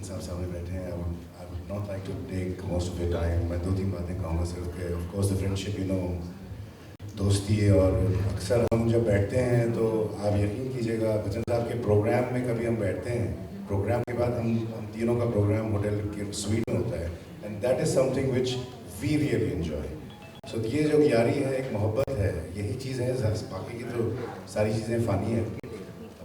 साहब सामने बैठे हैं, I would not like to take most of the time. मैं 2-3 बातें कहूँगा सिर्फ कि ऑफ कोर्स द फ्रेंडशिप, दोस्ती है। और अक्सर हम जब बैठते हैं तो आप यकीन कीजिएगा, बच्चन साहब के प्रोग्राम में कभी हम बैठते हैं, प्रोग्राम के बाद हम तीनों का प्रोग्राम होटल के स्वीट में होता है, and that is something which we really enjoy. So ये जो यारी है, एक मोहब्बत है, यही चीज़ है। बाकी की तो सारी चीज़ें फ़ानी हैं।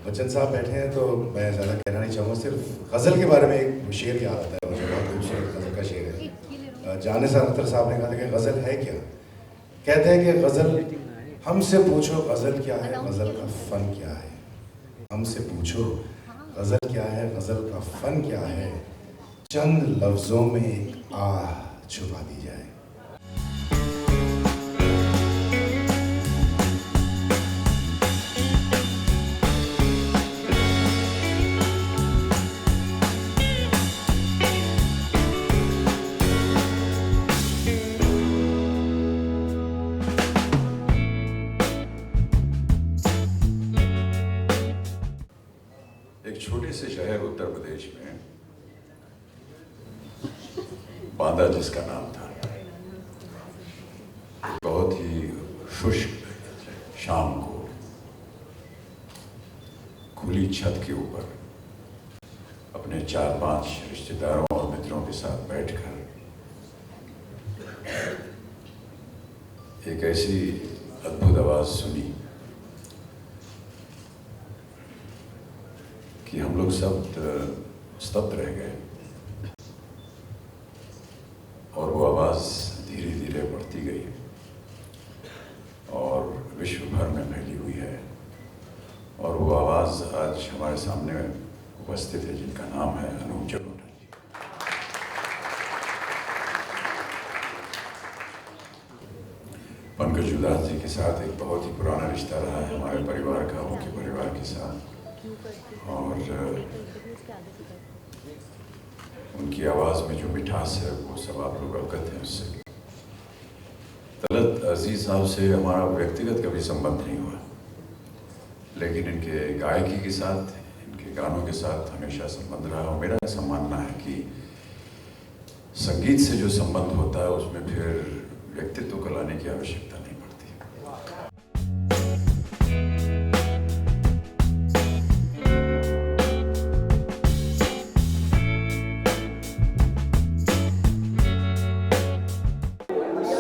बच्चन साहब बैठे हैं तो मैं ज़्यादा कहना नहीं चाहूँगा, सिर्फ गज़ल के बारे में एक शेर याद आता है मुझे, बहुत खूबसूरत गज़ल का शेर है। जानिसार अख्तर साहब ने कहा था कि गज़ल है क्या। कहते हैं कि गज़ल, हमसे पूछो गज़ल क्या है, गज़ल का फ़न क्या है। हमसे पूछो गज़ल क्या है, गज़ल का फ़न क्या है, चंद लफ्ज़ों में एक आह छुपा दी जाए। एक छोटे से शहर उत्तर प्रदेश में बांदा, जिसका नाम था, बहुत ही शुष्क शाम को खुली छत के ऊपर अपने 4-5 रिश्तेदारों और मित्रों के साथ बैठकर एक ऐसी अद्भुत आवाज़ सुनी कि हम लोग सब स्तब्ध रह गए। और वो आवाज़ धीरे धीरे बढ़ती गई और विश्व भर में फैली हुई है। और वो आवाज़ आज हमारे सामने उपस्थित है, जिनका नाम है अनूप जलोटा जी। पंकज उदास जी के साथ एक बहुत ही पुराना रिश्ता रहा है हमारे परिवार का, उनके परिवार के साथ। और उनकी आवाज़ में जो मिठास है वो सब आप लोग अवगत हैं उससे। तलत अजीज़ साहब से हमारा व्यक्तिगत कभी संबंध नहीं हुआ, लेकिन इनके गायकी के साथ, इनके गानों के साथ हमेशा संबंध रहा। और मेरा ऐसा मानना है कि संगीत से जो संबंध होता है उसमें फिर व्यक्तित्व को लाने की आवश्यकता नहीं पड़ती।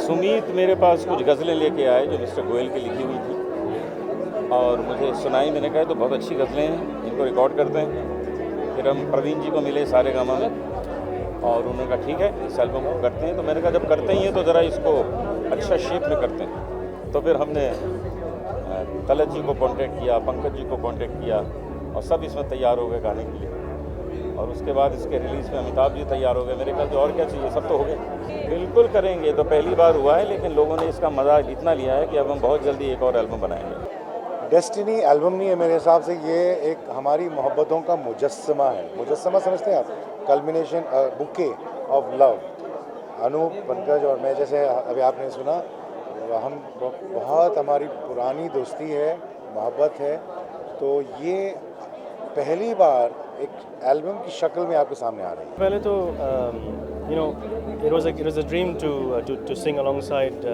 सुमीत मेरे पास कुछ गज़लें लेके आए जो मिस्टर गोयल की लिखी हुई थी, और मुझे सुनाई। मैंने कहा तो बहुत अच्छी गज़लें हैं, इनको रिकॉर्ड करते हैं। फिर हम प्रवीण जी को मिले सारे गामा में, और उन्होंने कहा ठीक है इस एल्बम को करते हैं। तो मैंने कहा जब करते ही हैं तो ज़रा इसको अच्छा शेप में करते हैं। तो फिर हमने तलत जी को कॉन्टेक्ट किया, पंकज जी को कॉन्टेक्ट किया, और सब इसमें तैयार हो गए गाने के लिए। और उसके बाद इसके रिलीज़ में अमिताभ जी तैयार हो गए। मेरे ख्याल से और क्या चाहिए, सब तो हो गए। बिल्कुल करेंगे, तो पहली बार हुआ है, लेकिन लोगों ने इसका मज़ा इतना लिया है कि अब हम बहुत जल्दी एक और एल्बम बनाएंगे। डेस्टिनी एल्बम नहीं है मेरे हिसाब से, ये एक हमारी मोहब्बतों का मुजस्समा है। मुजस्समा समझते हैं आप? Culmination, bouquet of love. Anoop, Pankaj और मैं, जैसे अभी आपने सुना, हम बहुत हमारी पुरानी दोस्ती है, मोहब्बत है। तो ये पहली बार एक एल्बम की शक्ल में आपके सामने आ रही है। पहले तो it was a dream to sing alongside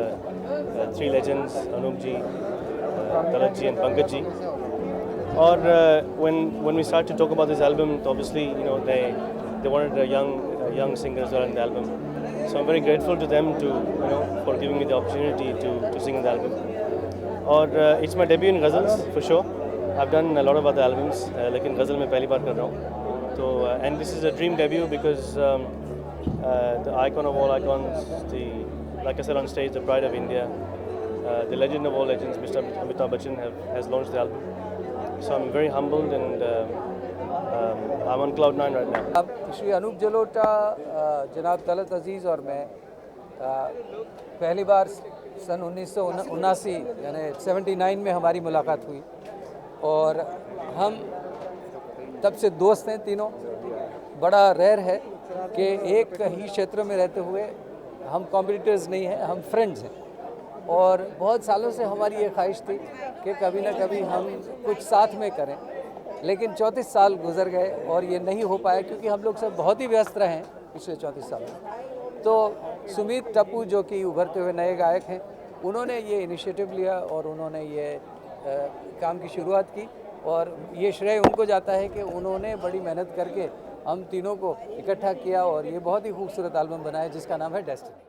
three legends, Anup ji, Talat ji and Pankaj ji. Or when we started to talk about this album, obviously they wanted young singers on the album. So I'm very grateful to them for giving me the opportunity to sing in the album. Or it's my debut in ghazals for sure. I've done a lot of other albums, लेकिन ghazal में पहली बार कर रहा हूँ। तो and this is a dream debut because the icon of all icons, like I said on stage, the pride of India, the legend of all legends, Mr. Amitabh Bachchan has launched the album. So I'm very humbled and I'm on cloud 9 right now. अब श्री अनूप जलोटा, जनाब तलत अजीज़ और मैं पहली बार सन 1979 यानी 79 में हमारी मुलाकात हुई, और हम तब से दोस्त हैं तीनों। बड़ा रेयर है कि एक ही क्षेत्र में रहते हुए हम कॉम्पिटिटर्स नहीं हैं, हम फ्रेंड्स हैं। और बहुत सालों से हमारी ये ख्वाहिश थी कि कभी ना कभी हम कुछ साथ में करें। लेकिन 34 साल गुजर गए और ये नहीं हो पाया क्योंकि हम लोग सब बहुत ही व्यस्त रहे हैं पिछले 34 साल में। तो सुमित टप्पू जो कि उभरते हुए नए गायक हैं, उन्होंने ये इनिशिएटिव लिया और उन्होंने ये काम की शुरुआत की और ये श्रेय उनको जाता है कि उन्होंने बड़ी मेहनत करके हम तीनों को इकट्ठा किया और ये बहुत ही खूबसूरत एल्बम बनाया जिसका नाम है डेस्टिनी।